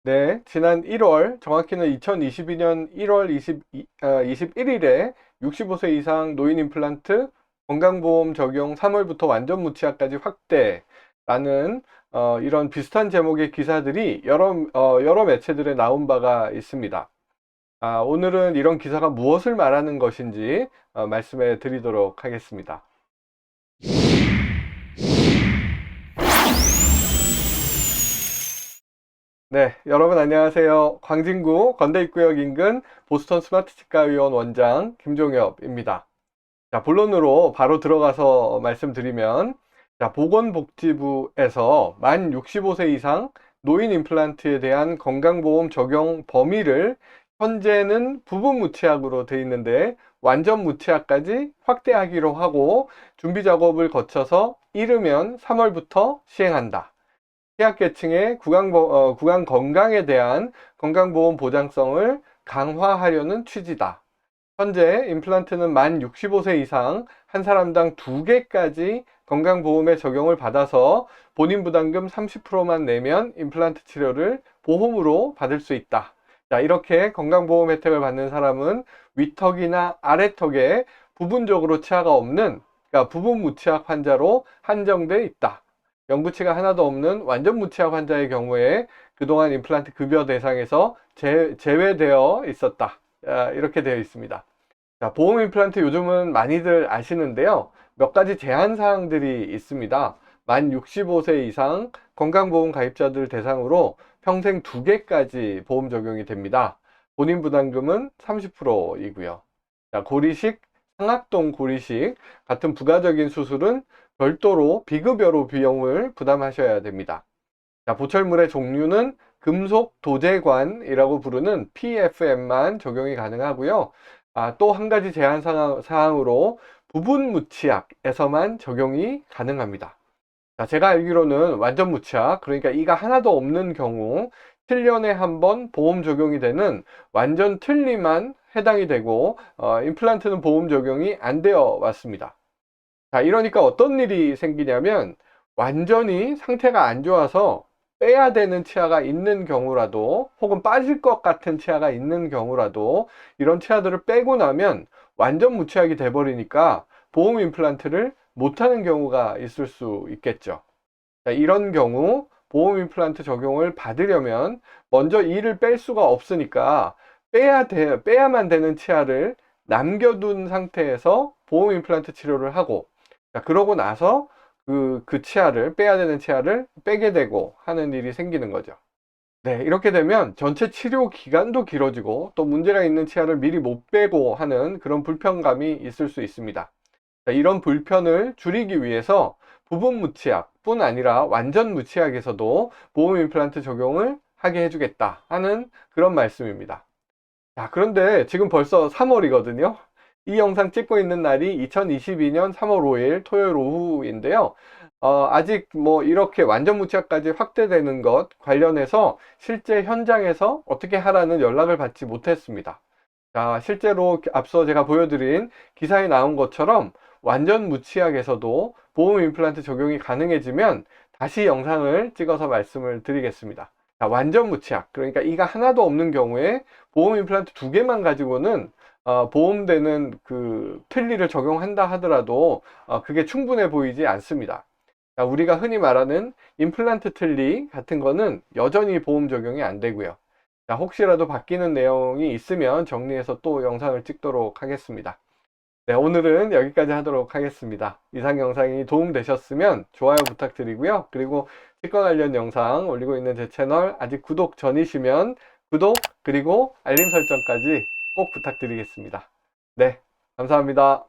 네, 지난 1월, 정확히는 2022년 1월 21일에 65세 이상 노인 임플란트 건강보험 적용 3월부터 완전 무치아까지 확대라는 이런 비슷한 제목의 기사들이 여러 매체들에 나온 바가 있습니다. 오늘은 이런 기사가 무엇을 말하는 것인지 말씀해 드리도록 하겠습니다. 네, 여러분 안녕하세요. 광진구 건대입구역 인근 보스턴 스마트치과의원 원장 김종엽입니다. 자, 본론으로 바로 들어가서 말씀드리면, 자, 보건복지부에서 만 65세 이상 노인 임플란트에 대한 건강보험 적용 범위를 현재는 부분 무치약으로 되어 있는데 완전 무치약까지 확대하기로 하고 준비 작업을 거쳐서 이르면 3월부터 시행한다. 취약계층의 구강 건강에 대한 건강보험 보장성을 강화하려는 취지다. 현재 임플란트는 만 65세 이상 한 사람당 2개까지 건강보험에 적용을 받아서 본인 부담금 30%만 내면 임플란트 치료를 보험으로 받을 수 있다. 자, 이렇게 건강보험 혜택을 받는 사람은 위턱이나 아래턱에 부분적으로 치아가 없는, 그러니까 부분 무치약 환자로 한정돼 있다. 영구치가 하나도 없는 완전 무치약 환자의 경우에 그동안 임플란트 급여 대상에서 제외되어 있었다. 이렇게 되어 있습니다. 자, 보험 임플란트 요즘은 많이들 아시는데요. 몇 가지 제한 사항들이 있습니다. 만 65세 이상 건강보험 가입자들 대상으로 평생 2개까지 보험 적용이 됩니다. 본인 부담금은 30%이고요. 자, 고리식, 상악동 고리식 같은 부가적인 수술은 별도로 비급여로 비용을 부담하셔야 됩니다. 자, 보철물의 종류는 금속 도제관이라고 부르는 PFM만 적용이 가능하고요. 또 한 가지 제한 사항으로 부분 무치약에서만 적용이 가능합니다. 자, 제가 알기로는 완전 무치약, 그러니까 이가 하나도 없는 경우 7년에 한 번 보험 적용이 되는 완전 틀니만 해당이 되고 임플란트는 보험 적용이 안 되어 왔습니다. 자, 이러니까 어떤 일이 생기냐면 완전히 상태가 안 좋아서 빼야 되는 치아가 있는 경우라도 혹은 빠질 것 같은 치아가 있는 경우라도 이런 치아들을 빼고 나면 완전 무치약이 돼버리니까 보험 임플란트를 못하는 경우가 있을 수 있겠죠. 자, 이런 경우 보험 임플란트 적용을 받으려면 먼저 이를 뺄 수가 없으니까 빼야만 되는 치아를 남겨둔 상태에서 보험 임플란트 치료를 하고, 자, 그러고 나서 그 치아를, 빼야 되는 치아를 빼게 되고 하는 일이 생기는 거죠. 네, 이렇게 되면 전체 치료 기간도 길어지고 또 문제가 있는 치아를 미리 못 빼고 하는 그런 불편감이 있을 수 있습니다. 자, 이런 불편을 줄이기 위해서 부분 무치약뿐 아니라 완전 무치약에서도 보험 임플란트 적용을 하게 해주겠다 하는 그런 말씀입니다. 자, 그런데 지금 벌써 3월이거든요. 이 영상 찍고 있는 날이 2022년 3월 5일 토요일 오후인데요. 아직 뭐 이렇게 완전 무치약까지 확대되는 것 관련해서 실제 현장에서 어떻게 하라는 연락을 받지 못했습니다. 자, 실제로 앞서 제가 보여드린 기사에 나온 것처럼 완전 무치약에서도 보험 임플란트 적용이 가능해지면 다시 영상을 찍어서 말씀을 드리겠습니다. 자, 완전 무치약, 그러니까 이가 하나도 없는 경우에 보험 임플란트 2개만 가지고는 보험되는 그 틀니를 적용한다 하더라도 그게 충분해 보이지 않습니다. 자, 우리가 흔히 말하는 임플란트 틀니 같은 거는 여전히 보험 적용이 안 되고요. 자, 혹시라도 바뀌는 내용이 있으면 정리해서 또 영상을 찍도록 하겠습니다. 네, 오늘은 여기까지 하도록 하겠습니다. 이상 영상이 도움되셨으면 좋아요 부탁드리고요. 그리고 치과 관련 영상 올리고 있는 제 채널 아직 구독 전이시면 구독 그리고 알림 설정까지 꼭 부탁드리겠습니다. 네, 감사합니다.